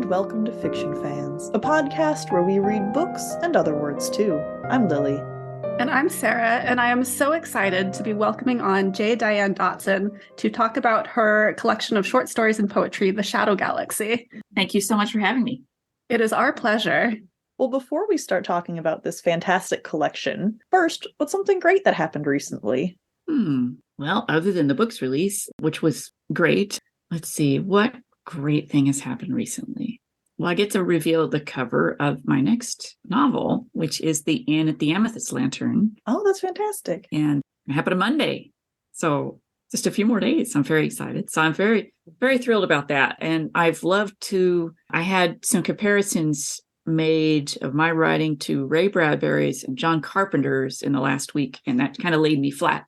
and welcome to Fiction Fans, a podcast where we read books and other words too. I'm Lily. And I'm Sarah, and I am so excited to be welcoming on Dianne Dotson to talk about her collection of short stories and poetry, The Shadow Galaxy. Thank you so much for having me. It is our pleasure. Well, before we start talking about this fantastic collection, first, what's something great that happened recently? Well, other than the book's release, which was great, let's see, what great thing has happened recently? Well, I get to reveal the cover of my next novel, which is The Inn at the Amethyst Lantern. Oh, that's fantastic. And it happened on Monday. So just a few more days. I'm very excited. So I'm very, very thrilled about that. And I had some comparisons made of my writing to Ray Bradbury's and John Carpenter's in the last week. And that kind of laid me flat.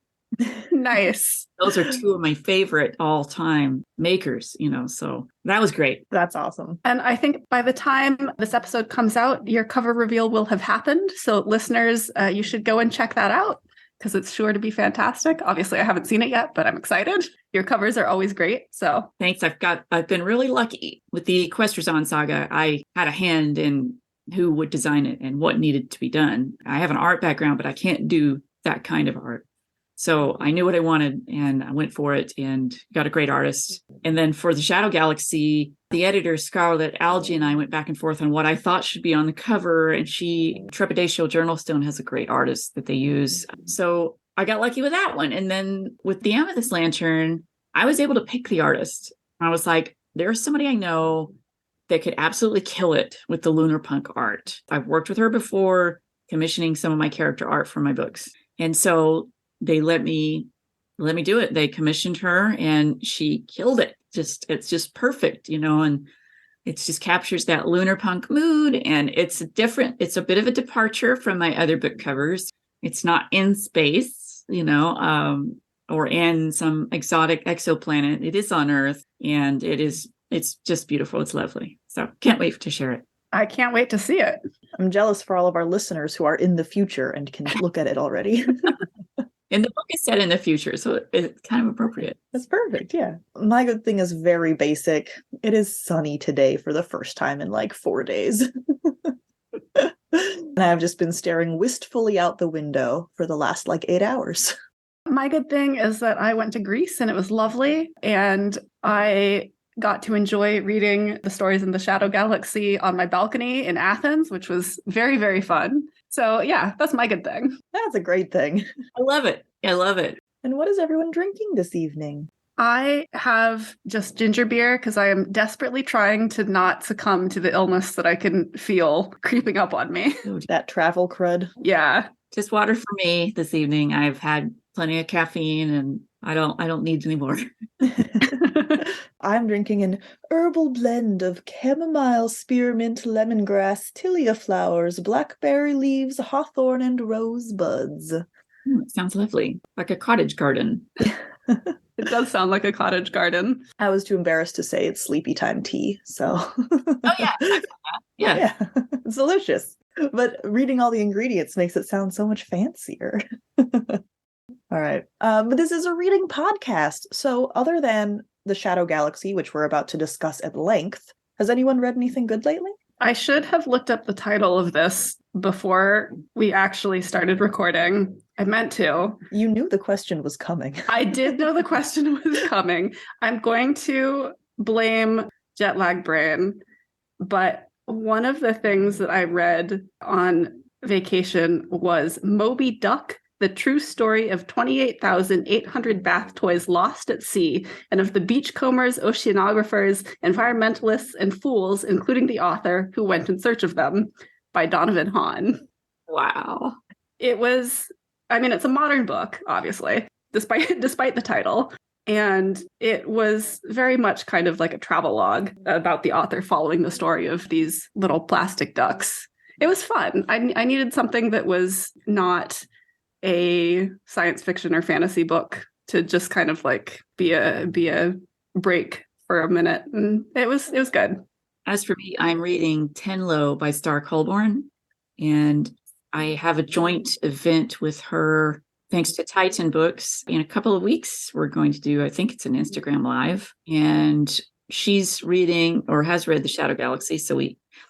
Nice. Those are two of my favorite all-time makers, so that was great. That's awesome. And I think by the time this episode comes out, your cover reveal will have happened. So listeners, you should go and check that out because it's sure to be fantastic. Obviously, I haven't seen it yet, but I'm excited. Your covers are always great. So thanks. I've been really lucky with the Equestrazon saga. I had a hand in who would design it and what needed to be done. I have an art background, but I can't do that kind of art. So I knew what I wanted and I went for it and got a great artist. And then for The Shadow Galaxy, the editor, Scarlett Algie, and I went back and forth on what I thought should be on the cover. And Trepidatio Journalstone has a great artist that they use. So I got lucky with that one. And then with the Amethyst Lantern, I was able to pick the artist. I was like, there's somebody I know that could absolutely kill it with the lunar punk art. I've worked with her before, commissioning some of my character art for my books. And so they let me do it. They commissioned her and she killed it. It's just perfect, and it just captures that lunar punk mood. And it's a bit of a departure from my other book covers. It's not in space, or in some exotic exoplanet. It is on Earth and it's just beautiful. It's lovely. So can't wait to share it. I can't wait to see it. I'm jealous for all of our listeners who are in the future and can look at it already. And the book is set in the future, so it's kind of appropriate. That's perfect, yeah. My good thing is very basic. It is sunny today for the first time in like 4 days. And I've just been staring wistfully out the window for the last 8 hours. My good thing is that I went to Greece and it was lovely. And I got to enjoy reading the stories in the Shadow Galaxy on my balcony in Athens, which was very, very fun. So yeah, that's my good thing. That's a great thing. I love it. And what is everyone drinking this evening? I have just ginger beer because I am desperately trying to not succumb to the illness that I can feel creeping up on me. That travel crud. Yeah. Just water for me this evening. I've had plenty of caffeine and I don't need any more. I'm drinking an herbal blend of chamomile, spearmint, lemongrass, tilia flowers, blackberry leaves, hawthorn, and rosebuds. It sounds lovely. Like a cottage garden. It does sound like a cottage garden. I was too embarrassed to say it's sleepy time tea, so. Oh, yeah. Yeah. It's delicious. But reading all the ingredients makes it sound so much fancier. All right. But this is a reading podcast. So other than The Shadow Galaxy, which we're about to discuss at length, has anyone read anything good lately? I should have looked up the title of this before we actually started recording. I meant to. You knew the question was coming. I did know the question was coming. I'm going to blame jet lag brain, but one of the things that I read on vacation was Moby Duck, the true story of 28,800 bath toys lost at sea, and of the beachcombers, oceanographers, environmentalists, and fools, including the author, who went in search of them, by Donovan Hahn. Wow. It's a modern book, obviously, despite the title. And it was very much kind of like a travelogue about the author following the story of these little plastic ducks. It was fun. I needed something that was not a science fiction or fantasy book to just kind of be a break for a minute, and it was good. As for me, I'm reading Tenlo by Star Colborn, and I have a joint event with her thanks to Titan Books. In a couple of weeks, we're going to do, I think it's an Instagram Live, and she's reading or has read The Shadow Galaxy. So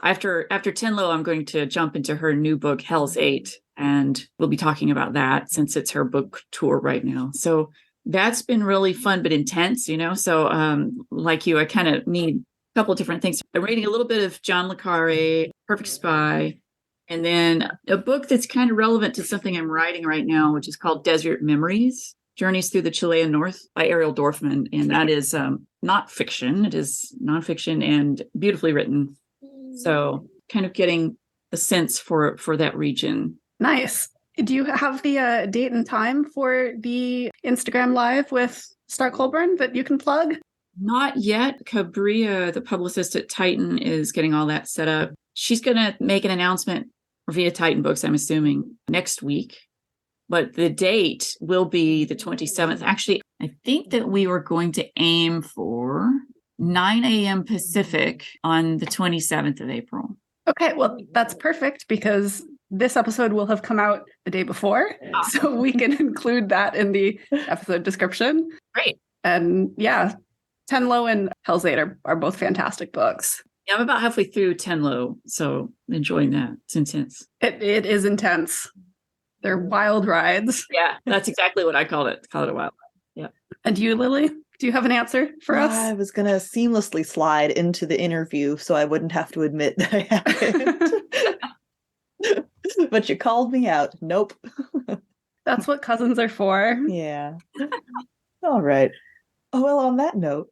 after Tenlo, I'm going to jump into her new book, Hell's 8, and we'll be talking about that since it's her book tour right now. So that's been really fun but intense, So like you, I kind of need a couple of different things. I'm reading a little bit of John le Carré, Perfect Spy, and then a book that's kind of relevant to something I'm writing right now, which is called Desert Memories, Journeys Through the Chilean North by Ariel Dorfman. And that is not fiction. It is nonfiction and beautifully written. So kind of getting a sense for that region. Nice. Do you have the date and time for the Instagram Live with Stark Colburn that you can plug? Not yet. Cabria, the publicist at Titan, is getting all that set up. She's going to make an announcement via Titan Books, I'm assuming, next week. But the date will be the 27th. Actually, I think that we were going to aim for 9 a.m. Pacific on the 27th of April. Okay, well, that's perfect because this episode will have come out the day before. So we can include that in the episode description. Great. And yeah, Tenlo and Hell's 8 are both fantastic books. Yeah, I'm about halfway through Tenlo, so enjoying that. It's intense. It is intense. They're wild rides. Yeah, that's exactly what I called it. Call it a wild ride. Yeah. And you, Lily, do you have an answer for us? I was going to seamlessly slide into the interview so I wouldn't have to admit that I haven't. But you called me out. Nope. That's what cousins are for. Yeah. All right. Oh, well, on that note,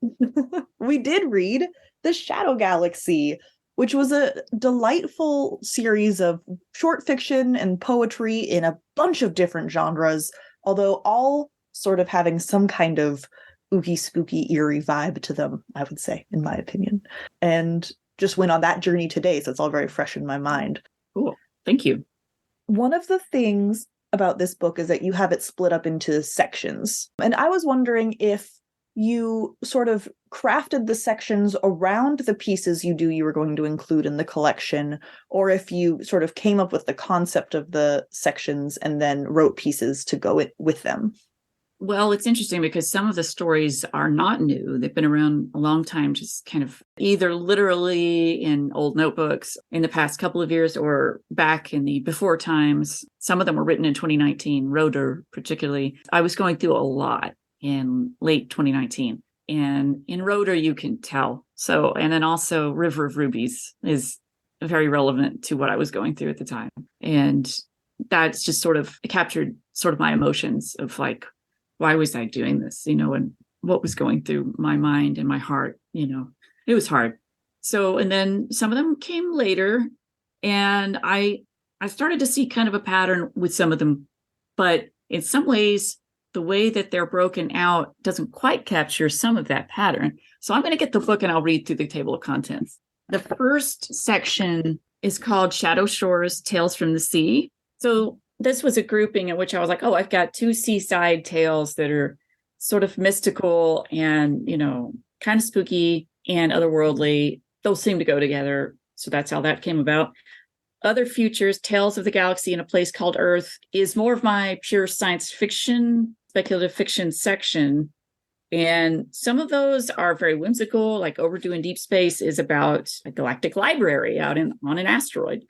we did read The Shadow Galaxy, which was a delightful series of short fiction and poetry in a bunch of different genres, although all sort of having some kind of ooky, spooky, eerie vibe to them, I would say, in my opinion. And just went on that journey today, so it's all very fresh in my mind. Cool. Thank you. One of the things about this book is that you have it split up into sections. And I was wondering if you sort of crafted the sections around the pieces you were going to include in the collection, or if you sort of came up with the concept of the sections and then wrote pieces to go with them. Well, it's interesting because some of the stories are not new. They've been around a long time, just kind of either literally in old notebooks in the past couple of years or back in the before times. Some of them were written in 2019, Rotor particularly. I was going through a lot in late 2019. And in Rotor, you can tell. So, and then also River of Rubies is very relevant to what I was going through at the time. And that's just sort of captured sort of my emotions of like, why was I doing this? And what was going through my mind and my heart, it was hard. So, and then some of them came later and I started to see kind of a pattern with some of them, but in some ways, the way that they're broken out doesn't quite capture some of that pattern. So I'm going to get the book and I'll read through the table of contents. The first section is called Shadow Shores, Tales from the Sea. So this was a grouping in which I was like, oh, I've got 2 seaside tales that are sort of mystical and, kind of spooky and otherworldly. Those seem to go together. So that's how that came about. Other Futures, Tales of the Galaxy in a Place Called Earth is more of my pure science fiction, speculative fiction section. And some of those are very whimsical, like Overdue in Deep Space is about a galactic library out on an asteroid.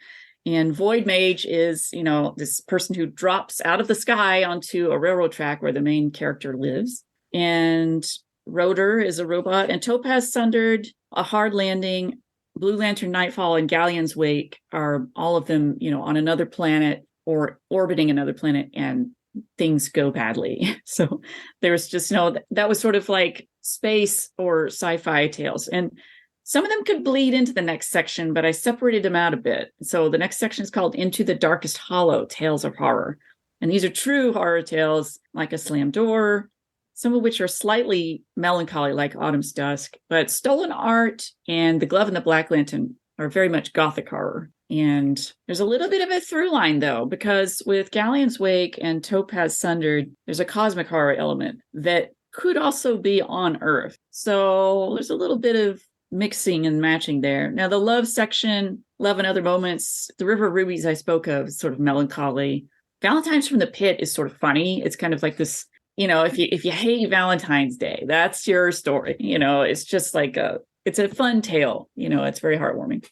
And Void Mage is, this person who drops out of the sky onto a railroad track where the main character lives. And Rotor is a robot. And Topaz Sundered, A Hard Landing, Blue Lantern Nightfall, and Galleon's Wake are all of them, on another planet or orbiting another planet, and things go badly. So there's just that was sort of like space or sci-fi tales. And some of them could bleed into the next section, but I separated them out a bit. So the next section is called Into the Darkest Hollow, Tales of Horror. And these are true horror tales like A Slammed Door, some of which are slightly melancholy like Autumn's Dusk, but Stolen Art and The Glove and the Black Lantern are very much gothic horror. And there's a little bit of a through line, though, because with Galleon's Wake and Topaz Sundered, there's a cosmic horror element that could also be on Earth. So there's a little bit of mixing and matching there. Now, the love section, Love and Other Moments, The River of Rubies I spoke of, is sort of melancholy. Valentine's from the Pit is sort of funny. It's kind of like this if you hate Valentine's Day, that's your story. It's just like it's a fun tale. It's very heartwarming.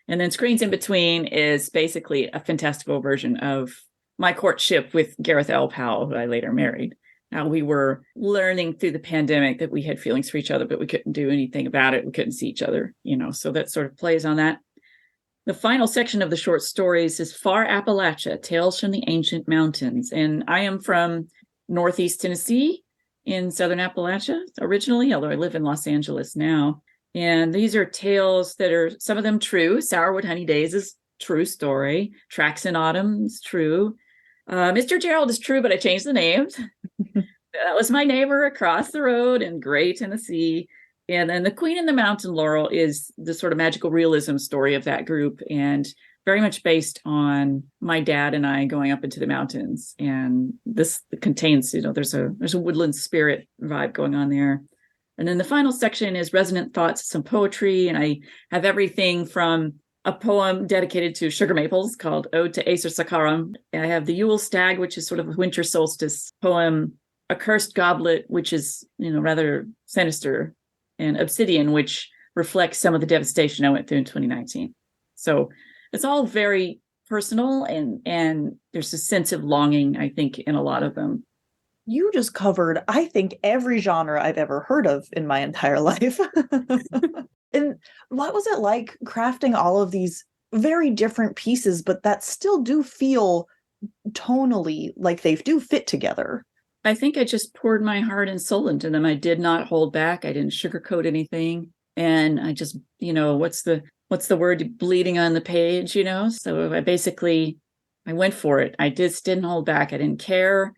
And then Screens in Between is basically a fantastical version of my courtship with Gareth L. Powell, who I later married. Now, we were learning through the pandemic that we had feelings for each other, but we couldn't do anything about it. We couldn't see each other, so that sort of plays on that. The final section of the short stories is Far Appalachia, Tales from the Ancient Mountains. And I am from Northeast Tennessee in Southern Appalachia originally, although I live in Los Angeles now. And these are tales that are, some of them true. Sourwood Honey Days is true story. Tracks in Autumn is true. Mr. Gerald is true, but I changed the names. That was my neighbor across the road in Gray, Tennessee. And then The Queen and the Mountain Laurel is the sort of magical realism story of that group, and very much based on my dad and I going up into the mountains. And this contains, there's a woodland spirit vibe going on there. And then the final section is Resonant Thoughts, some poetry. And I have everything from a poem dedicated to sugar maples called Ode to Acer Saccharum. I have the Yule Stag, which is sort of a winter solstice poem, A Cursed Goblet, which is, rather sinister, and Obsidian, which reflects some of the devastation I went through in 2019. So it's all very personal, and there's a sense of longing, I think, in a lot of them. You just covered, I think, every genre I've ever heard of in my entire life. And what was it like crafting all of these very different pieces, but that still do feel tonally like they do fit together? I think I just poured my heart and soul into them. I did not hold back. I didn't sugarcoat anything. And I just, what's the word, bleeding on the page, So I went for it. I just didn't hold back. I didn't care.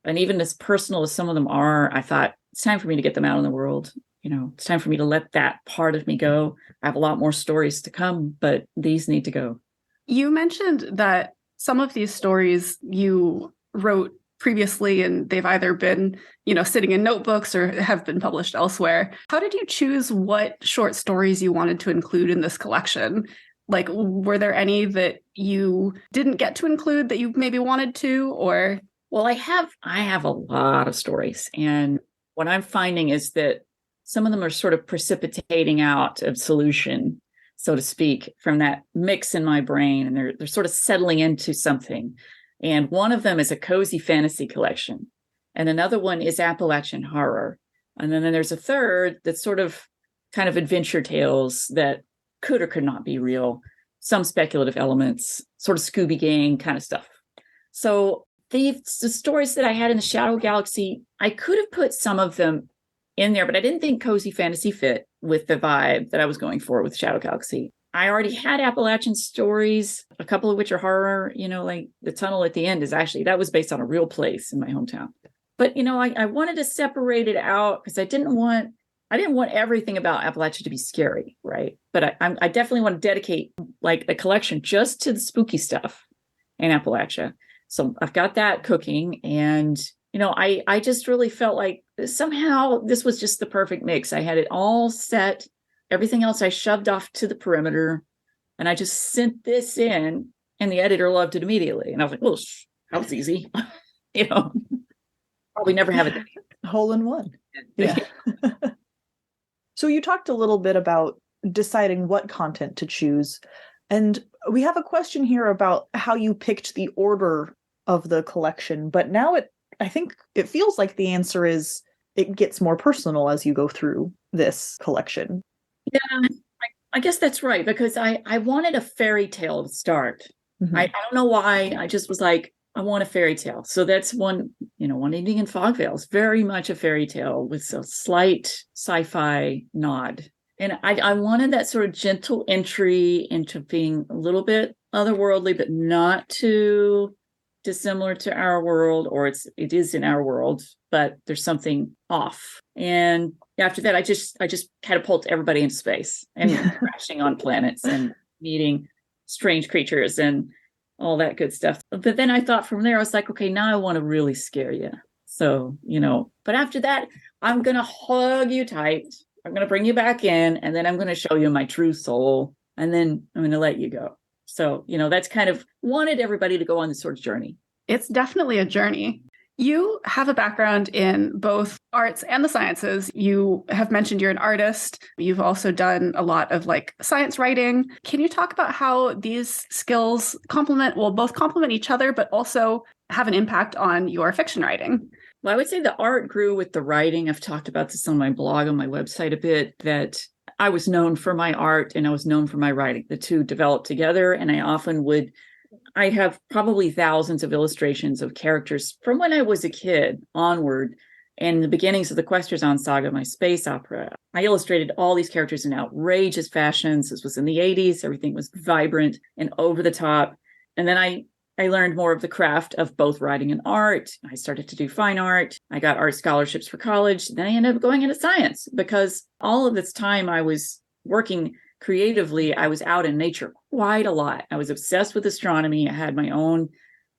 And even as personal as some of them are, I thought it's time for me to get them out in the world. It's time for me to let that part of me go. I have a lot more stories to come, but these need to go. You mentioned that some of these stories you wrote previously, and they've either been, sitting in notebooks or have been published elsewhere. How did you choose what short stories you wanted to include in this collection? Like, were there any that you didn't get to include that you maybe wanted to, or? Well, I have a lot of stories. And what I'm finding is that some of them are sort of precipitating out of solution, so to speak, from that mix in my brain. And they're sort of settling into something. And one of them is a cozy fantasy collection. And another one is Appalachian horror. And then there's a third that's sort of kind of adventure tales that could or could not be real. Some speculative elements, sort of Scooby Gang kind of stuff. So the stories that I had in the Shadow Galaxy, I could have put some of them in there, but I didn't think cozy fantasy fit with the vibe that I was going for with Shadow Galaxy. I already had Appalachian stories, a couple of which are horror, like The Tunnel at the End that was based on a real place in my hometown. But, I wanted to separate it out because I didn't want everything about Appalachia to be scary, right? But I definitely want to dedicate like a collection just to the spooky stuff in Appalachia. So I've got that cooking, and I just really felt like somehow this was just the perfect mix. I had it all set. Everything else I shoved off to the perimeter, and I just sent this in, and the editor loved it immediately. And I was like, well, that was easy. Probably never have it. Hole in one. Yeah. So you talked a little bit about deciding what content to choose. And we have a question here about how you picked the order of the collection. But now I think it feels like the answer is it gets more personal as you go through this collection. Yeah, I guess that's right, because I wanted a fairy tale to start. Mm-hmm. I don't know why. I just was like, I want a fairy tale. So that's One Evening in Fogvale is very much a fairy tale with a slight sci-fi nod. And I wanted that sort of gentle entry into being a little bit otherworldly, but not too dissimilar to our world, or it is in our world, but there's something off. And after that, I just catapult everybody into space and crashing on planets and meeting strange creatures and all that good stuff. But then I thought from there, I was like, okay, now I want to really scare you. So, but after that, I'm going to hug you tight. I'm going to bring you back in, and then I'm going to show you my true soul, and then I'm going to let you go. So, that's kind of wanted everybody to go on this sort of journey. It's definitely a journey. You have a background in both arts and the sciences. You have mentioned you're an artist. You've also done a lot of like science writing. Can you talk about how these skills both complement each other, but also have an impact on your fiction writing? Well, I would say the art grew with the writing. I've talked about this on my blog, on my website a bit, that I was known for my art and I was known for my writing. The two developed together, and I have probably thousands of illustrations of characters from when I was a kid onward. And the beginnings of the Questrazon saga, my space opera, I illustrated all these characters in outrageous fashions. This was in the 80s. Everything was vibrant and over the top. And then I learned more of the craft of both writing and art. I started to do fine art. I got art scholarships for college. Then I ended up going into science because all of this time I was working creatively, I was out in nature quite a lot. I was obsessed with astronomy. I had my own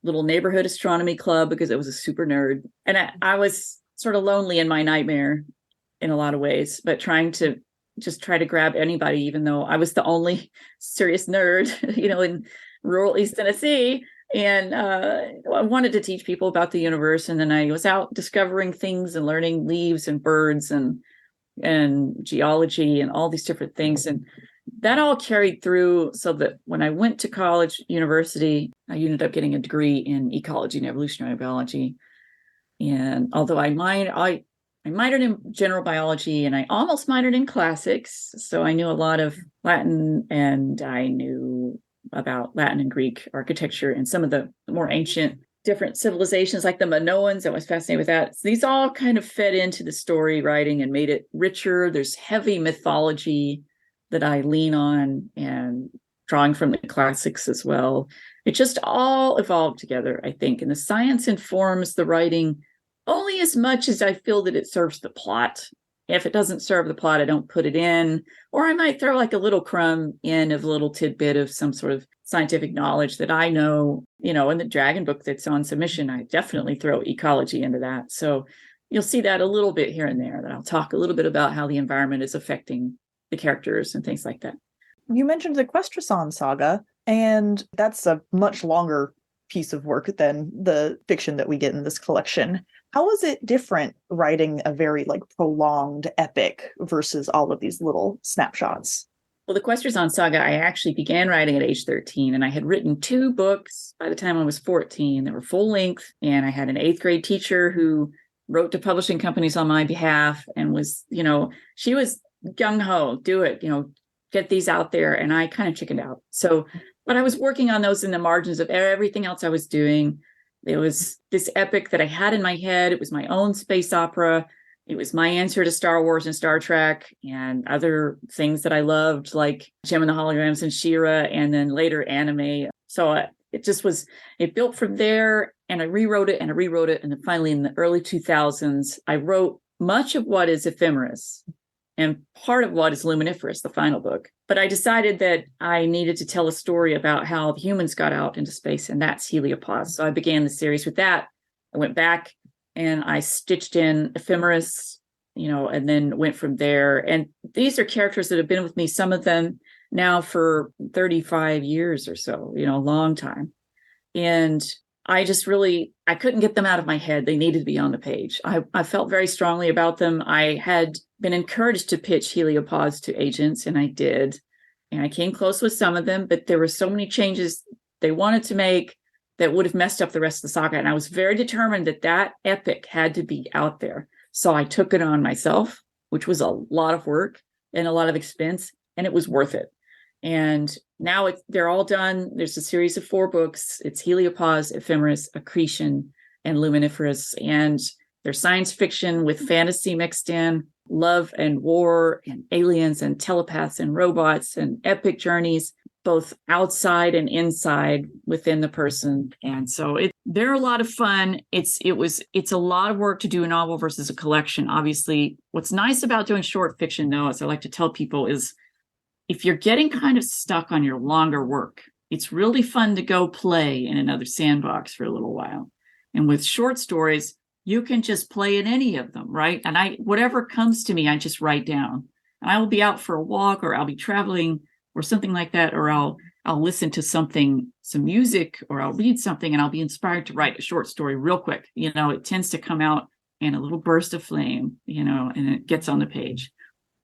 little neighborhood astronomy club because I was a super nerd. And I was sort of lonely in my nightmare in a lot of ways, but trying to just try to grab anybody, even though I was the only serious nerd, in rural East Tennessee. And I wanted to teach people about the universe. And then I was out discovering things and learning leaves and birds and geology and all these different things. And that all carried through so that when I went to college, university, I ended up getting a degree in ecology and evolutionary biology. And although I minored in general biology and I almost minored in classics, so I knew a lot of Latin and I knew about Latin and Greek architecture and some of the more ancient different civilizations like the Minoans. I was fascinated with that. So these all kind of fed into the story writing and made it richer. There's heavy mythology that I lean on and drawing from the classics as well. It just all evolved together, I think. And the science informs the writing only as much as I feel that it serves the plot. If it doesn't serve the plot, I don't put it in. Or I might throw like a little crumb in of a little tidbit of some sort of scientific knowledge that I know, in the Dragon book that's on submission, I definitely throw ecology into that. So you'll see that a little bit here and there, that I'll talk a little bit about how the environment is affecting the characters and things like that. You mentioned the Questrazon saga, and that's a much longer piece of work than the fiction that we get in this collection. How is it different writing a very prolonged epic versus all of these little snapshots? Well, the Questrazon saga, I actually began writing at age 13, and I had written 2 books by the time I was 14 that were full length. And I had an 8th grade teacher who wrote to publishing companies on my behalf and was, she was gung ho, do it, get these out there. And I kind of chickened out. So, but I was working on those in the margins of everything else I was doing. It was this epic that I had in my head. It was my own space opera. It was my answer to Star Wars and Star Trek and other things that I loved, like Gem and the Holograms and She-Ra, and then later anime. So it built from there, and I rewrote it. And then finally in the early 2000s, I wrote much of what is Ephemeris and part of what is Luminiferous, the final book. But I decided that I needed to tell a story about how the humans got out into space, and that's Heliopause. So I began the series with that. I went back and I stitched in Ephemeris, and then went from there. And these are characters that have been with me, some of them now for 35 years or so, a long time. And I couldn't get them out of my head. They needed to be on the page. I felt very strongly about them. I had been encouraged to pitch Heliopause to agents, and I did. And I came close with some of them, but there were so many changes they wanted to make that would have messed up the rest of the saga. And I was very determined that epic had to be out there. So I took it on myself, which was a lot of work and a lot of expense, and it was worth it. And now they're all done. There's a series of 4 books. It's Heliopause, Ephemeris, Accretion, and Luminiferous. And they're science fiction with fantasy mixed in, love and war and aliens and telepaths and robots and epic journeys, both outside and inside within the person. And so they're a lot of fun. It's a lot of work to do a novel versus a collection. Obviously, what's nice about doing short fiction, though, as I like to tell people, is if you're getting kind of stuck on your longer work, it's really fun to go play in another sandbox for a little while. And with short stories, you can just play in any of them, right? And whatever comes to me, I just write down. And I will be out for a walk, or I'll be traveling or something like that, or I'll I'll listen to some music, or I'll read something and I'll be inspired to write a short story real quick. It tends to come out in a little burst of flame, and it gets on the page.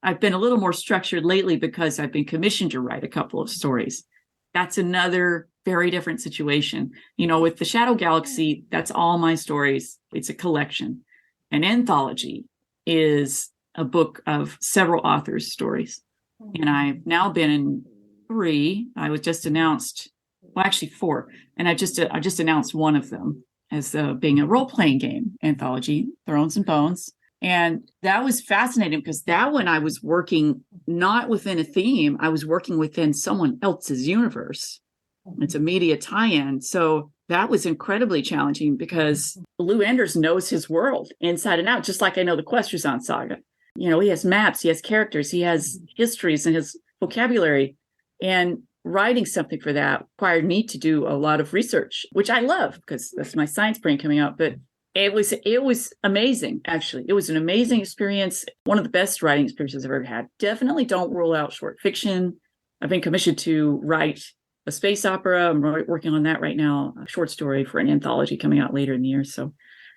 I've been a little more structured lately because I've been commissioned to write a couple of stories. That's another very different situation. With the Shadow Galaxy, that's all my stories. It's a collection. An anthology is a book of several authors' stories. And I've now been in 3. I was just announced, actually 4. And I just announced one of them as being a role-playing game anthology, Thrones and Bones. And that was fascinating because that one I was working not within a theme, I was working within someone else's universe. It's a media tie-in. So that was incredibly challenging because Lou Enders knows his world inside and out, just like I know the Questrazon saga. He has maps, he has characters, he has histories and his vocabulary. And writing something for that required me to do a lot of research, which I love because that's my science brain coming out. But it was amazing, actually. It was an amazing experience. One of the best writing experiences I've ever had. Definitely don't rule out short fiction. I've been commissioned to write a space opera. I'm working on that right now, a short story for an anthology coming out later in the year. So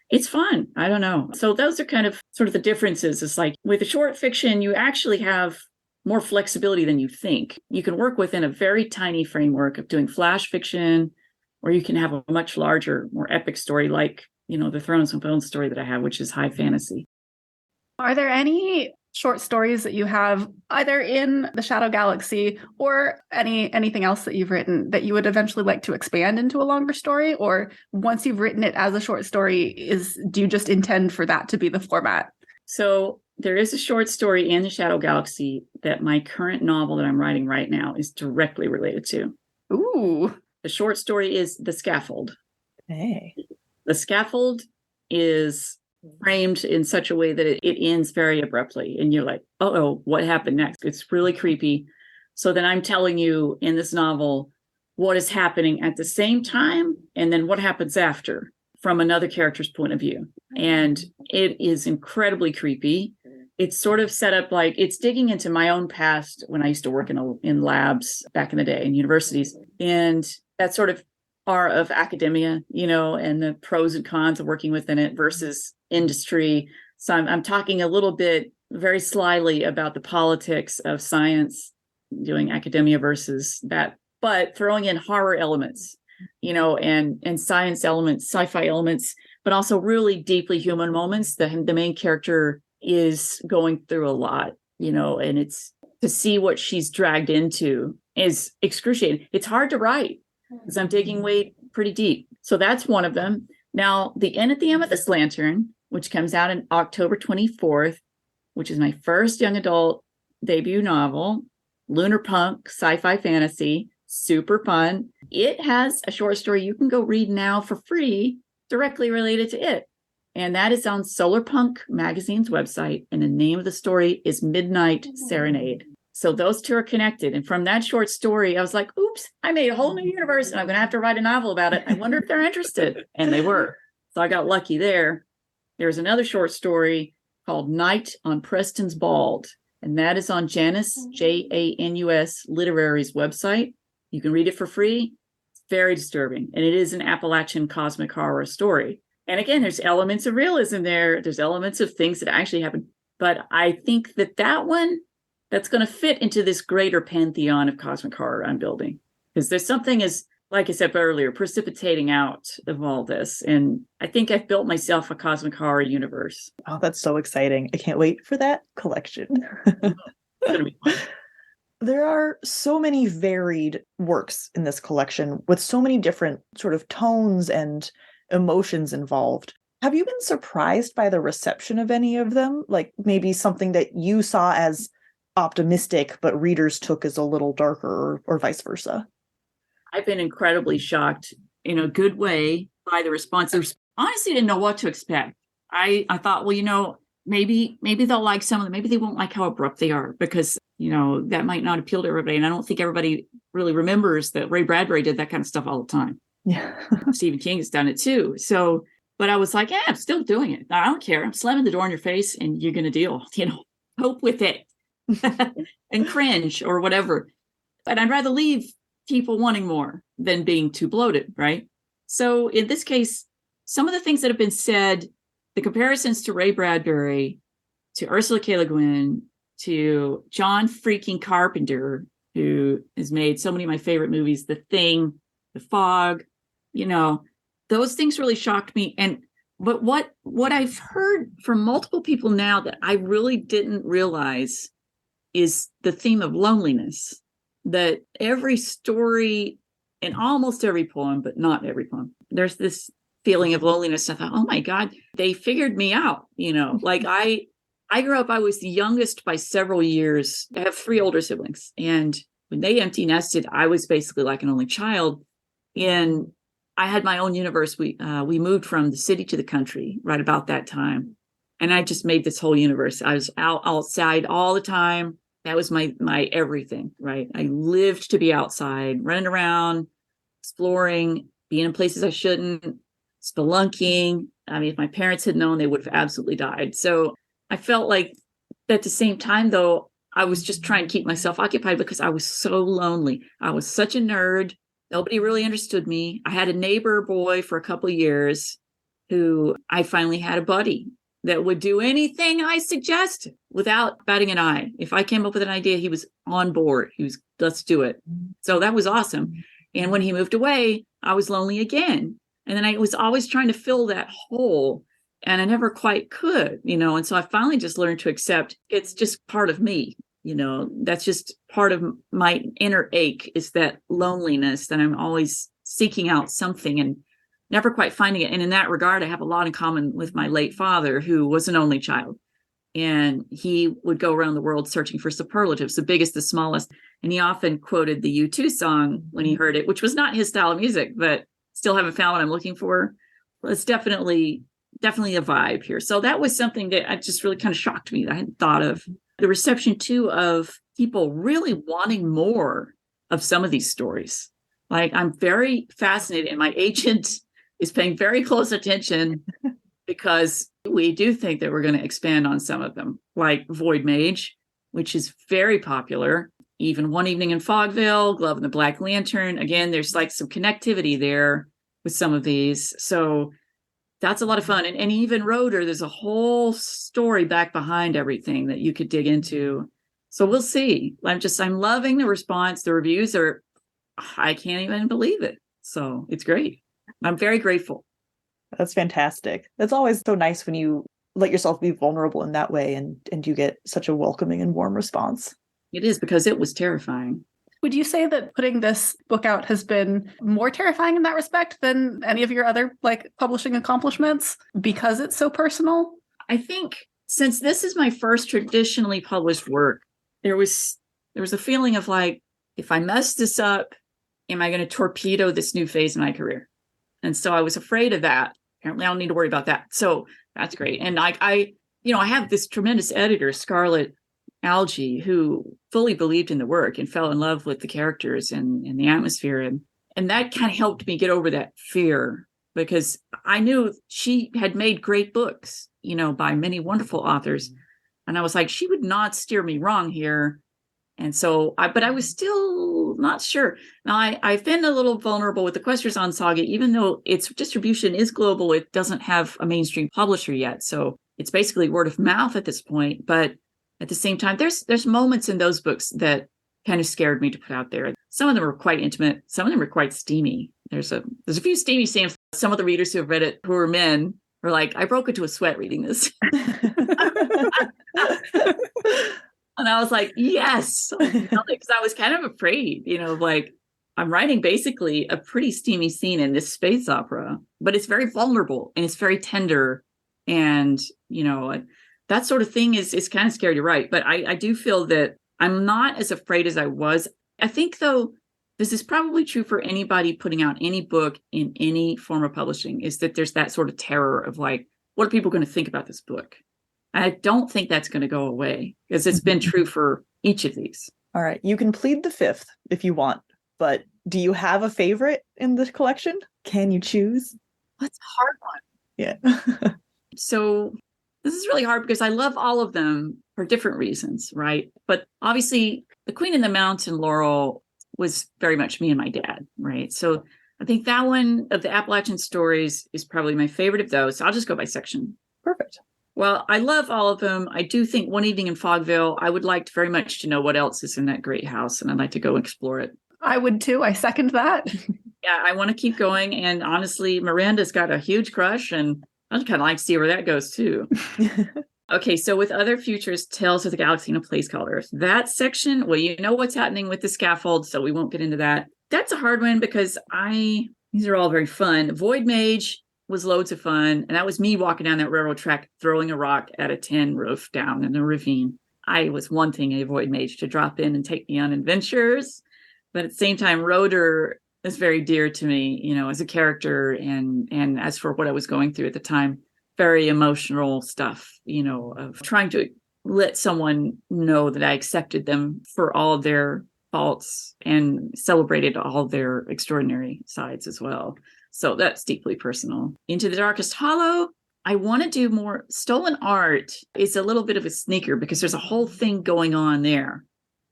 it's fun. I don't know. So those are kind of sort of the differences. It's like with a short fiction, you actually have more flexibility than you think. You can work within a very tiny framework of doing flash fiction, or you can have a much larger, more epic story like the Thrones and Bones story that I have, which is high fantasy. Are there any short stories that you have either in the Shadow Galaxy or anything else that you've written that you would eventually like to expand into a longer story? Or once you've written it as a short story, do you just intend for that to be the format? So there is a short story in the Shadow Galaxy that my current novel that I'm writing right now is directly related to. Ooh. The short story is The Scaffold. Hey. The Scaffold is framed in such a way that it ends very abruptly. And you're like, oh, what happened next? It's really creepy. So then I'm telling you in this novel what is happening at the same time and then what happens after from another character's point of view. And it is incredibly creepy. It's sort of set up like it's digging into my own past when I used to work in labs back in the day in universities. And that sort of of academia, and the pros and cons of working within it versus industry. So I'm talking a little bit very slyly about the politics of science, doing academia versus that, but throwing in horror elements, and science elements, sci-fi elements, but also really deeply human moments. The main character is going through a lot, and it's to see what she's dragged into is excruciating. It's hard to write because I'm digging way pretty deep. So that's one of them. Now, The Inn at the Amethyst Lantern, which comes out on October 24th, which is my first young adult debut novel, lunar punk, sci-fi fantasy, super fun. It has a short story you can go read now for free directly related to it. And that is on Solarpunk Magazine's website. And the name of the story is Midnight Sérénade. So those two are connected. And from that short story, I was like, oops, I made a whole new universe and I'm going to have to write a novel about it. I wonder if they're interested. And they were. So I got lucky there. There's another short story called Night on Preston's Bald. And that is on Janus, Janus Literary's website. You can read it for free. It's very disturbing. And it is an Appalachian cosmic horror story. And again, there's elements of realism there. There's elements of things that actually happen. But I think that one, that's going to fit into this greater pantheon of cosmic horror I'm building. Because there's something like I said earlier, precipitating out of all this. And I think I've built myself a cosmic horror universe. Oh, that's so exciting. I can't wait for that collection. It's going to be fun. There are so many varied works in this collection with so many different sort of tones and emotions involved. Have you been surprised by the reception of any of them? Like maybe something that you saw as optimistic, but readers took as a little darker or vice versa? I've been incredibly shocked in a good way by the response. Honestly, didn't know what to expect. I thought, well, maybe they'll like some of them. Maybe they won't like how abrupt they are because, that might not appeal to everybody. And I don't think everybody really remembers that Ray Bradbury did that kind of stuff all the time. Yeah. Stephen King has done it too. So, but I was like, yeah, I'm still doing it. I don't care. I'm slamming the door in your face and you're going to deal, cope with it and cringe or whatever. But I'd rather leave people wanting more than being too bloated, right? So in this case, some of the things that have been said, the comparisons to Ray Bradbury, to Ursula K. Le Guin, to John freaking Carpenter, who has made so many of my favorite movies, The Thing, The Fog, those things really shocked me. But what I've heard from multiple people now that I really didn't realize is the theme of loneliness, that every story in almost every poem, but not every poem, there's this feeling of loneliness. I thought, oh my God, they figured me out. Like I grew up, I was the youngest by several years. I have 3 older siblings. And when they empty nested, I was basically like an only child. And I had my own universe. We moved from the city to the country right about that time. And I just made this whole universe. I was outside all the time. That was my everything, right? I lived to be outside, running around, exploring, being in places I shouldn't, spelunking. I mean, if my parents had known, they would have absolutely died. So I felt like at the same time, though, I was just trying to keep myself occupied because I was so lonely. I was such a nerd. Nobody really understood me. I had a neighbor boy for a couple of years who I finally had a buddy that would do anything I suggested without batting an eye. If I came up with an idea, he was on board. He was, let's do it. So that was awesome. And when he moved away, I was lonely again. And then I was always trying to fill that hole. And I never quite could, and so I finally just learned to accept it's just part of me, that's just part of my inner ache, is that loneliness, that I'm always seeking out something and never quite finding it. And in that regard, I have a lot in common with my late father, who was an only child. And he would go around the world searching for superlatives, the biggest, the smallest. And he often quoted the U2 song when he heard it, which was not his style of music, but still haven't found what I'm looking for. Well, it's definitely a vibe here. So that was something that I just really kind of shocked me that I hadn't thought of. The reception too of people really wanting more of some of these stories. Like, I'm very fascinated, and my agent is paying very close attention because we do think that we're going to expand on some of them, like Void Mage, which is very popular. Even One Evening in Fogville, Glove and the Black Lantern. Again, there's like some connectivity there with some of these. So that's a lot of fun. And even Rotor, there's a whole story back behind everything that you could dig into. So we'll see. I'm loving the response. The reviews I can't even believe it. So it's great. I'm very grateful. That's fantastic. It's always so nice when you let yourself be vulnerable in that way and you get such a welcoming and warm response. It is, because it was terrifying. Would you say that putting this book out has been more terrifying in that respect than any of your other publishing accomplishments because it's so personal? I think since this is my first traditionally published work, there was a feeling of like, if I mess this up, am I going to torpedo this new phase in my career? And so I was afraid of that. Apparently I don't need to worry about that. So that's great. And I have this tremendous editor, Scarlett Algae, who fully believed in the work and fell in love with the characters and the atmosphere. And that kind of helped me get over that fear, because I knew she had made great books, by many wonderful authors. And I was like, she would not steer me wrong here. And so, but I was still not sure. Now, I've been a little vulnerable with the Questers Saga, even though its distribution is global. It doesn't have a mainstream publisher yet. So it's basically word of mouth at this point. But at the same time, there's moments in those books that kind of scared me to put out there. Some of them were quite intimate. Some of them were quite steamy. There's a few steamy scenes. Some of the readers who have read it, who are men, were like, I broke into a sweat reading this. And I was like, yes, because I was kind of afraid, I'm writing basically a pretty steamy scene in this space opera, but it's very vulnerable and it's very tender. And, that sort of thing is kind of scary to write. But I do feel that I'm not as afraid as I was. I think, though, this is probably true for anybody putting out any book in any form of publishing, is that there's that sort of terror of like, what are people going to think about this book? I don't think that's going to go away, because it's been true for each of these. All right. You can plead the fifth if you want, but do you have a favorite in the collection? Can you choose? That's a hard one. Yeah. So this is really hard because I love all of them for different reasons, right? But obviously, The Queen in the Mountain, Laurel, was very much me and my dad, right? So I think that one of the Appalachian stories is probably my favorite of those. So I'll just go by section. Perfect. Well, I love all of them. I do think One Evening in Fogville, I would like very much to know what else is in that great house, and I'd like to go explore it. I would too. I second that. Yeah, I want to keep going. And honestly, Miranda's got a huge crush, and I'd kind of like to see where that goes too. Okay, so with other futures, Tales of the Galaxy in a Place Called Earth. That section, well, you know what's happening with the scaffold, so we won't get into that. That's a hard one because these are all very fun. Void Mage was loads of fun. And that was me walking down that railroad track, throwing a rock at a tin roof down in a ravine. I was wanting a Void Mage to drop in and take me on adventures. But at the same time, Rotor is very dear to me, you know, as a character. And as for what I was going through at the time, very emotional stuff, you know, of trying to let someone know that I accepted them for all of their faults and celebrated all their extraordinary sides as well. So that's deeply personal. Into the Darkest Hollow, I want to do more. Stolen Art is a little bit of a sneaker because there's a whole thing going on there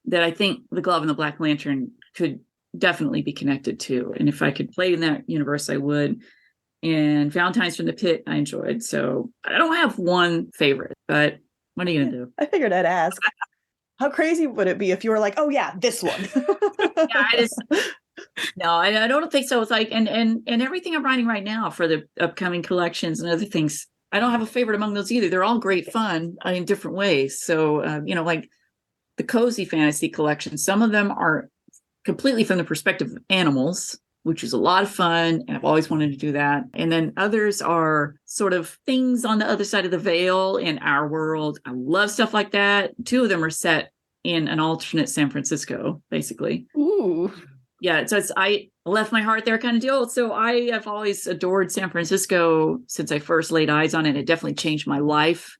that I think The Glove and the Black Lantern could definitely be connected to. And if I could play in that universe, I would. And Valentine's from the Pit, I enjoyed. So I don't have one favorite, but what are you going to do? I figured I'd ask. How crazy would it be if you were like, oh yeah, this one? No, I don't think so. It's like, and everything I'm writing right now for the upcoming collections and other things, I don't have a favorite among those either. They're all great fun in different ways. So, you know, like the cozy fantasy collection, some of them are completely from the perspective of animals, which is a lot of fun. And I've always wanted to do that. And then others are sort of things on the other side of the veil in our world. I love stuff like that. 2 of them are set in an alternate San Francisco, basically. Ooh. Yeah, so I left my heart there kind of deal. So I have always adored San Francisco since I first laid eyes on it. It definitely changed my life.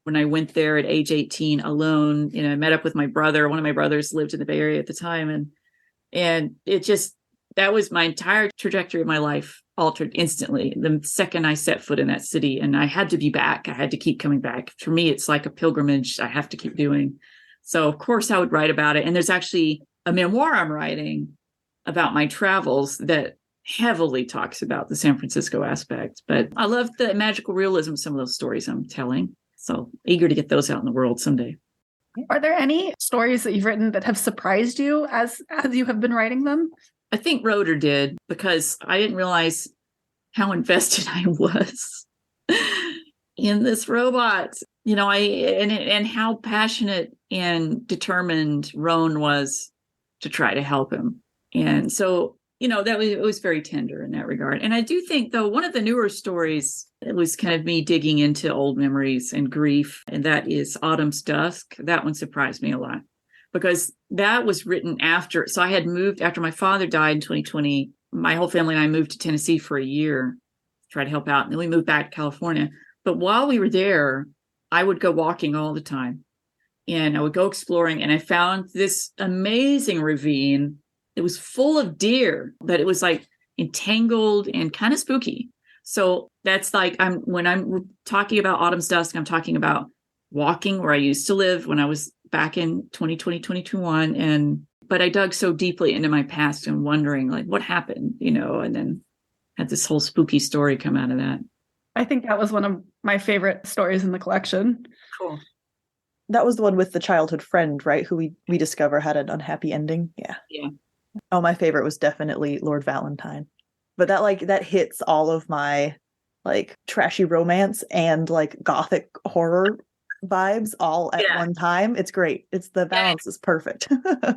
When I went there at age 18 alone, you know, I met up with my brother. One of my brothers lived in the Bay Area at the time. And it just, that was my entire trajectory of my life altered instantly. The second I set foot in that city, and I had to be back. I had to keep coming back. For me, it's like a pilgrimage I have to keep doing. So of course I would write about it. And there's actually a memoir I'm writing about my travels that heavily talks about the San Francisco aspect. But I love the magical realism of some of those stories I'm telling. So eager to get those out in the world someday. Are there any stories that you've written that have surprised you as you have been writing them? I think Rotor did, because I didn't realize how invested I was in this robot. You know, and how passionate and determined Roan was to try to help him. And so, you know, it was very tender in that regard. And I do think, though, one of the newer stories, it was kind of me digging into old memories and grief, and that is Autumn's Dusk. That one surprised me a lot because that was written after. So I had moved after my father died in 2020. My whole family and I moved to Tennessee for a year to try to help out. And then we moved back to California. But while we were there, I would go walking all the time and I would go exploring. And I found this amazing ravine. It was full of deer, but it was like entangled and kind of spooky. So that's like, when I'm talking about Autumn's Dusk, I'm talking about walking where I used to live when I was back in 2020, 2021. But I dug so deeply into my past and wondering like what happened, you know, and then had this whole spooky story come out of that. I think that was one of my favorite stories in the collection. Cool. That was the one with the childhood friend, right? Who we discover had an unhappy ending. Yeah. Yeah. Oh, my favorite was definitely Lord Valentine. But that hits all of my like trashy romance and like gothic horror vibes all at one time. It's great. It's the balance is perfect.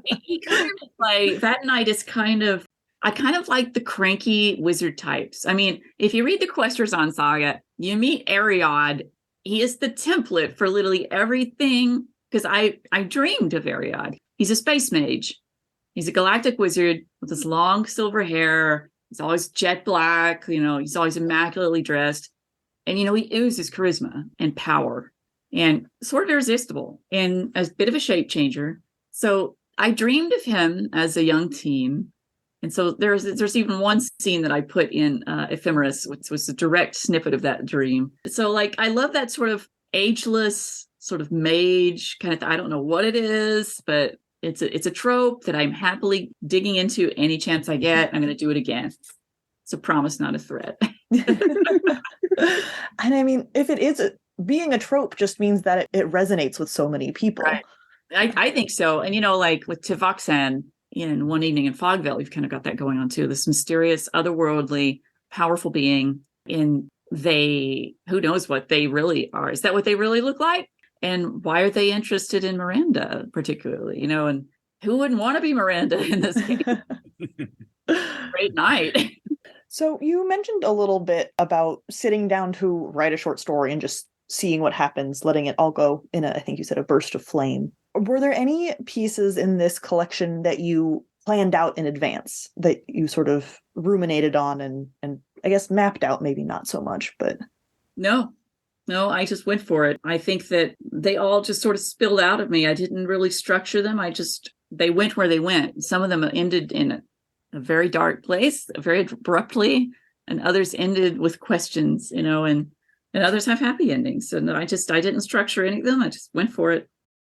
He kind of like that night is I kind of like the cranky wizard types. I mean, if you read the Questers on Saga, you meet Ariad. He is the template for literally everything, because I dreamed of Ariad. He's a space mage. He's a galactic wizard with his long silver hair. He's always jet black. You know, he's always immaculately dressed. And, you know, he oozes charisma and power and sort of irresistible and a bit of a shape changer. So I dreamed of him as a young teen. And so there's even one scene that I put in Ephemeris, which was a direct snippet of that dream. So like, I love that sort of ageless sort of mage kind of, I don't know what it is, but it's a trope that I'm happily digging into any chance I get. I'm going to do it again. It's a promise, not a threat. And I mean, if it is being a trope, just means that it resonates with so many people. Right. I think so. And, like with Tivoxan in One Evening in Fogville, we've kind of got that going on too. This mysterious, otherworldly, powerful being. And who knows what they really are? Is that what they really look like? And why are they interested in Miranda particularly? And who wouldn't want to be Miranda in this case? Great night. So you mentioned a little bit about sitting down to write a short story and just seeing what happens, letting it all go in I think you said a burst of flame. Were there any pieces in this collection that you planned out in advance that you sort of ruminated on and I guess mapped out, maybe not so much, but... No, I just went for it. I think that they all just sort of spilled out of me. I didn't really structure them. They went where they went. Some of them ended in a very dark place, very abruptly, and others ended with questions, and others have happy endings. So no, I didn't structure any of them. I just went for it.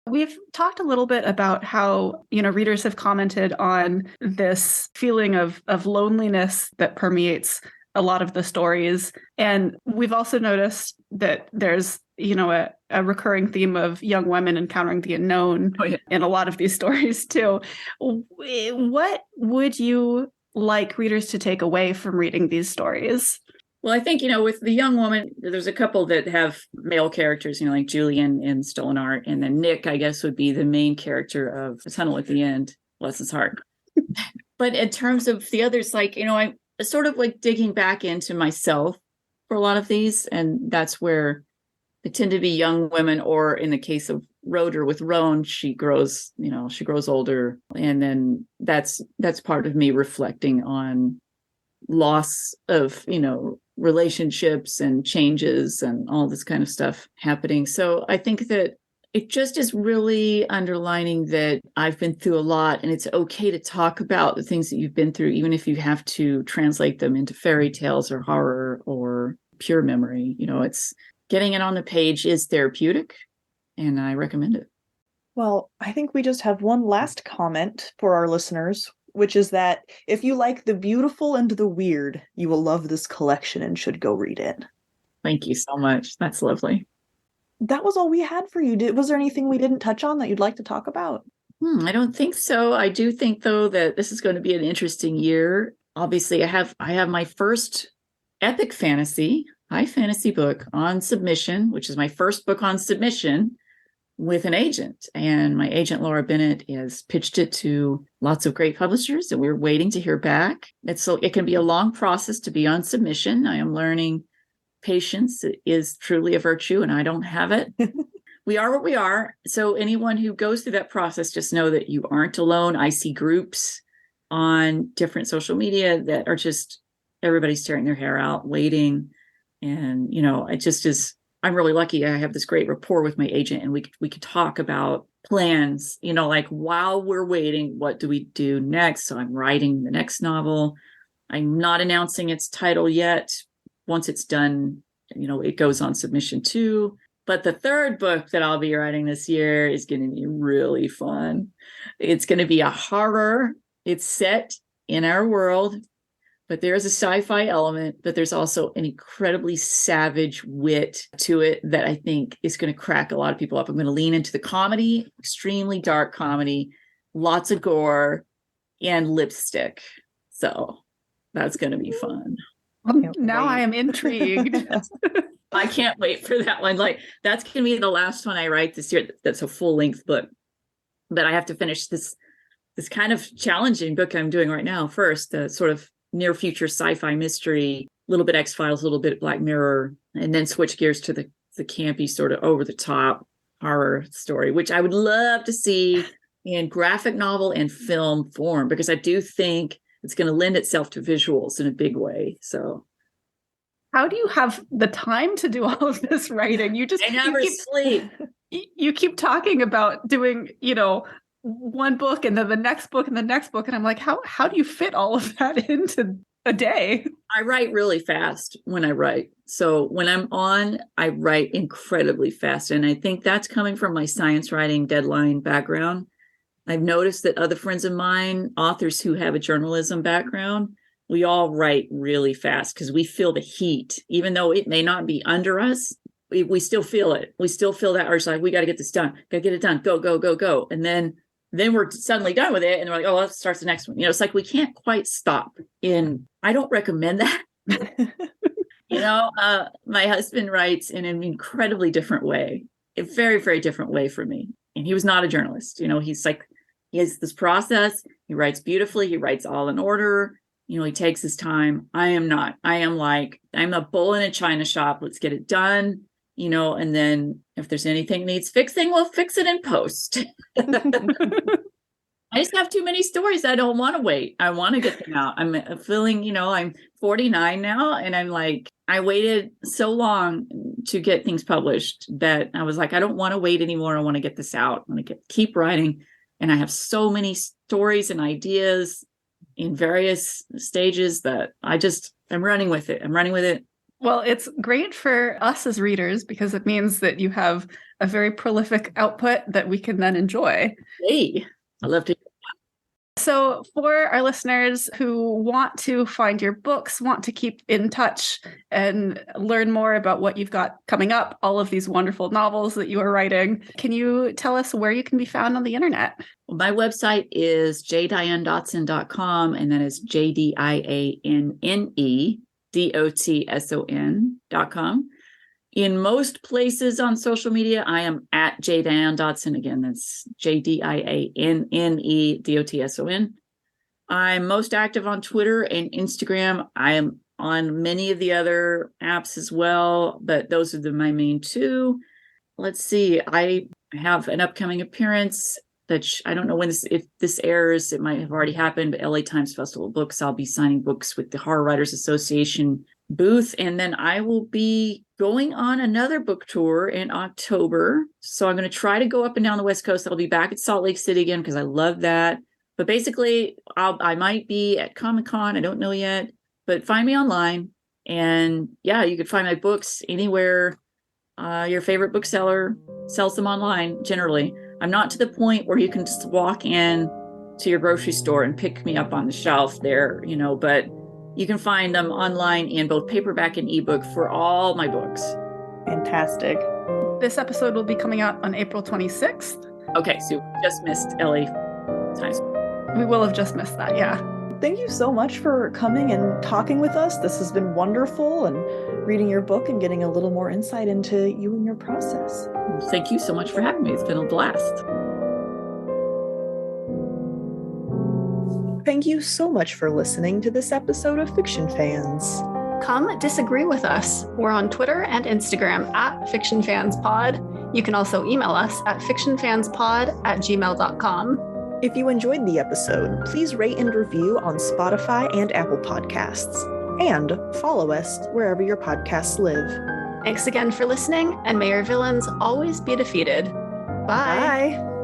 We've talked a little bit about how, readers have commented on this feeling of loneliness that permeates a lot of the stories. And we've also noticed that there's, a recurring theme of young women encountering the unknown in a lot of these stories too. What would you like readers to take away from reading these stories? Well, I think, with the young woman, there's a couple that have male characters, like Julian in Stolen Art. And then Nick, I guess, would be the main character of The Tunnel at the End. Bless his heart. But in terms of the others, I'm sort of digging back into myself for a lot of these. And that's where they tend to be young women, or in the case of Roeder with Roan, she grows older. And then that's part of me reflecting on loss of, relationships and changes and all this kind of stuff happening. So I think that it just is really underlining that I've been through a lot, and it's okay to talk about the things that you've been through, even if you have to translate them into fairy tales or horror or pure memory. It's getting it on the page is therapeutic, and I recommend it. Well, I think we just have one last comment for our listeners, which is that if you like the beautiful and the weird, you will love this collection and should go read it. Thank you so much. That's lovely. That was all we had for you. Was there anything we didn't touch on that you'd like to talk about? I don't think so. I do think, though, that this is going to be an interesting year. Obviously, I have my first epic fantasy, high fantasy book on submission, which is my first book on submission with an agent. And my agent, Laura Bennett, has pitched it to lots of great publishers, and we're waiting to hear back. It can be a long process to be on submission. I am learning patience is truly a virtue, and I don't have it. We are what we are. So anyone who goes through that process, just know that you aren't alone. I see groups on different social media that are just everybody's tearing their hair out, waiting. And, it just is, I'm really lucky. I have this great rapport with my agent, and we could talk about plans, while we're waiting, what do we do next? So I'm writing the next novel. I'm not announcing its title yet. Once it's done, it goes on submission too. But the third book that I'll be writing this year is going to be really fun. It's going to be a horror. It's set in our world, but there's a sci-fi element, but there's also an incredibly savage wit to it that I think is going to crack a lot of people up. I'm going to lean into the comedy, extremely dark comedy, lots of gore, and lipstick. So that's going to be fun. Now I am intrigued. I can't wait for that one. That's going to be the last one I write this year. That's a full-length book. But I have to finish this kind of challenging book I'm doing right now first, the sort of near future sci-fi mystery, a little bit X-Files, a little bit Black Mirror, and then switch gears to the campy sort of over-the-top horror story, which I would love to see in graphic novel and film form, because I do think it's going to lend itself to visuals in a big way. So how do you have the time to do all of this writing? I never sleep. You keep talking about doing, one book and then the next book and the next book. And I'm like, how do you fit all of that into a day? I write really fast when I write. So when I'm on, I write incredibly fast. And I think that's coming from my science writing deadline background. I've noticed that other friends of mine, authors who have a journalism background, we all write really fast because we feel the heat, even though it may not be under us. We still feel it. We still feel that urge, like, we got to get this done. Got to get it done. Go, go, go, go. And then we're suddenly done with it. And we're like, oh, let's start the next one. It's like we can't quite stop. And I don't recommend that. My husband writes in an incredibly different way, a very, very different way from me. And he was not a journalist. He's like, he has this process. He writes beautifully. He writes all in order. He takes his time. I am not. I am like, I'm a bull in a china shop. Let's get it done. And then if there's anything that needs fixing, we'll fix it in post. I just have too many stories. I don't want to wait. I want to get them out. I'm feeling, I'm 49 now, and I'm like, I waited so long to get things published that I was like, I don't want to wait anymore. I want to get this out. I want to keep writing. And I have so many stories and ideas in various stages that I'm running with it. Well, it's great for us as readers because it means that you have a very prolific output that we can then enjoy. Hey, I love to. So for our listeners who want to find your books, want to keep in touch and learn more about what you've got coming up, all of these wonderful novels that you are writing, can you tell us where you can be found on the internet? Well, my website is jdiannedotson.com, and that is JDIANNEDOTSON.com. In most places on social media, I am at Dianne Dotson. Again, that's JDIANNEDOTSON. I'm most active on Twitter and Instagram. I am on many of the other apps as well, but those are my main two. Let's see. I have an upcoming appearance that I don't know if this airs, it might have already happened, but LA Times Festival of Books. I'll be signing books with the Horror Writers Association booth, and then I will be going on another book tour in October. So I'm going to try to go up and down the West Coast. I'll be back at Salt Lake City again because I love that. But basically, I might be at Comic-Con. I don't know yet, but find me online. And yeah, you can find my books anywhere your favorite bookseller sells them online. Generally, I'm not to the point where you can just walk in to your grocery store and pick me up on the shelf there, but you can find them online in both paperback and ebook for all my books. Fantastic. This episode will be coming out on April 26th. Okay, so we just missed LA Times. We will have just missed that, yeah. Thank you so much for coming and talking with us. This has been wonderful, and reading your book and getting a little more insight into you and your process. Thank you so much for having me. It's been a blast. Thank you so much for listening to this episode of Fiction Fans. Come disagree with us. We're on Twitter and Instagram at FictionFansPod. You can also email us at fictionfanspod@gmail.com. If you enjoyed the episode, please rate and review on Spotify and Apple Podcasts. And follow us wherever your podcasts live. Thanks again for listening, and may your villains always be defeated. Bye. Bye.